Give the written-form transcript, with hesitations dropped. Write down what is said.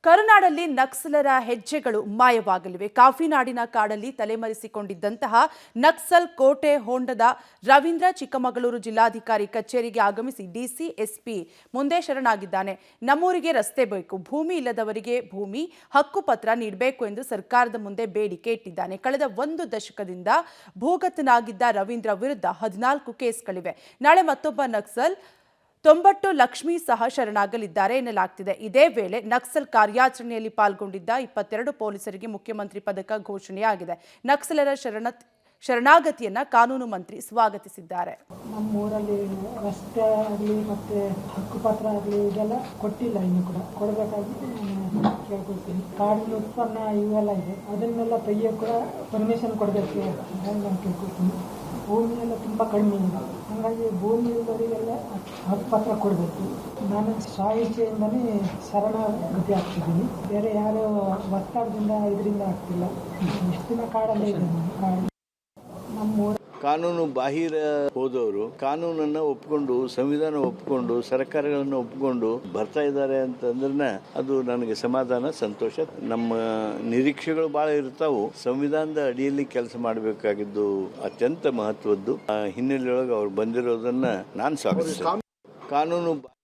ಕರುನಾಡಲ್ಲಿ ನಕ್ಸಲರ ಹೆಜ್ಜೆಗಳು ಮಾಯವಾಗಲಿವೆ. ಕಾಫಿನಾಡಿನ ಕಾಡಲ್ಲಿ ತಲೆಮರೆಸಿಕೊಂಡಿದ್ದಂತಹ ನಕ್ಸಲ್ ಕೋಟೆ ಹೊಂಡದ ರವೀಂದ್ರ ಚಿಕ್ಕಮಗಳೂರು ಜಿಲ್ಲಾಧಿಕಾರಿ ಕಚೇರಿಗೆ ಆಗಮಿಸಿ ಡಿಸಿ ಎಸ್ಪಿ ಮುಂದೆ ಶರಣಾಗಿದ್ದಾನೆ. ನಮ್ಮೂರಿಗೆ ರಸ್ತೆ ಬೇಕು, ಭೂಮಿ ಇಲ್ಲದವರಿಗೆ ಭೂಮಿ ಹಕ್ಕುಪತ್ರ ನೀಡಬೇಕು ಎಂದು ಸರ್ಕಾರದ ಮುಂದೆ ಬೇಡಿಕೆ ಇಟ್ಟಿದ್ದಾನೆ. ಕಳೆದ 1 ದಶಕದಿಂದ ಭೂಗತನಾಗಿದ್ದ ರವೀಂದ್ರ ವಿರುದ್ಧ 14 ಕೇಸ್ಗಳಿವೆ. ನಾಳೆ ಮತ್ತೊಬ್ಬ ನಕ್ಸಲ್ ತೊಂಬಟ್ಟು ಲಕ್ಷ್ಮಿ ಸಹ ಶರಣಾಗಲಿದ್ದಾರೆ ಎನ್ನಲಾಗ್ತಿದೆ. ಇದೇ ವೇಳೆ ನಕ್ಸಲ್ ಕಾರ್ಯಾಚರಣೆಯಲ್ಲಿ ಪಾಲ್ಗೊಂಡಿದ್ದ 22 ಪೊಲೀಸರಿಗೆ ಮುಖ್ಯಮಂತ್ರಿ ಪದಕ ಘೋಷಣೆಯಾಗಿದೆ. ನಕ್ಸಲರ ಶರಣಾಗತಿಯನ್ನ ಕಾನೂನು ಮಂತ್ರಿ ಸ್ವಾಗತಿಸಿದ್ದಾರೆ. ನಮ್ಮೂರಲ್ಲಿ ರಸ್ತೆ ಆಗಲಿ ಮತ್ತೆ ಹಕ್ಕುಪತ್ರ ಆಗಲಿ ಇದೆಲ್ಲ ಕೊಟ್ಟಿಲ್ಲ, ಇನ್ನು ಕೂಡ ಕೊಡಬೇಕಾಗಿ ಕೇಳ್ಕೊಳ್ತೀನಿ. ಕಾಡಿನ ಉತ್ಪನ್ನ ಇವೆಲ್ಲ ಇದೆ, ಅದನ್ನೆಲ್ಲ ತೆಗಿಯೋ ಕೂಡ ಪರ್ಮಿಷನ್ ಕೊಡಬೇಕು ನಾನು ಕೇಳ್ಕೊಳ್ತೀನಿ. ಭೂಮಿ ಎಲ್ಲ ತುಂಬ ಕಡಿಮೆ ಇದೆ, ಹಾಗಾಗಿ ಭೂಮಿ ಇದ್ದವರಿಗೆಲ್ಲ ಹಕ್ಕುಪತ್ರ ಕೊಡಬೇಕು. ನಾನು ಸ್ವಾಯಿಚ್ಛೆಯಿಂದನೇ ಶರಣಾಗತಿ ಆಗ್ತಿದ್ದೀನಿ, ಬೇರೆ ಯಾರು ಒತ್ತಡದಿಂದ ಇದರಿಂದ ಆಗ್ತಿಲ್ಲ. ಎಷ್ಟು ದಿನ ಕಾಡಲ್ಲೇ ಇದೆ ನಾನು. ನಮ್ಮೂರ ಕಾನೂನು ಬಾಹಿರ ಹೋದವರು ಕಾನೂನನ್ನ ಒಪ್ಪಿಕೊಂಡು, ಸಂವಿಧಾನ ಒಪ್ಪಿಕೊಂಡು, ಸರ್ಕಾರಗಳನ್ನು ಒಪ್ಪಿಕೊಂಡು ಬರ್ತಾ ಇದ್ದಾರೆ ಅಂತಂದ್ರೆ ಅದು ನನಗೆ ಸಮಾಧಾನ, ಸಂತೋಷ. ನಮ್ಮ ನಿರೀಕ್ಷೆಗಳು ಬಹಳ ಇರ್ತಾವು. ಸಂವಿಧಾನದ ಅಡಿಯಲ್ಲಿ ಕೆಲಸ ಮಾಡಬೇಕಾಗಿದ್ದು ಅತ್ಯಂತ ಮಹತ್ವದ್ದು. ಹಿನ್ನೆಲೆಯೊಳಗೆ ಅವ್ರು ಬಂದಿರೋದನ್ನ ನಾನು ಸ್ವಾಗತಿಸ್ತೇನೆ. ಕಾನೂನು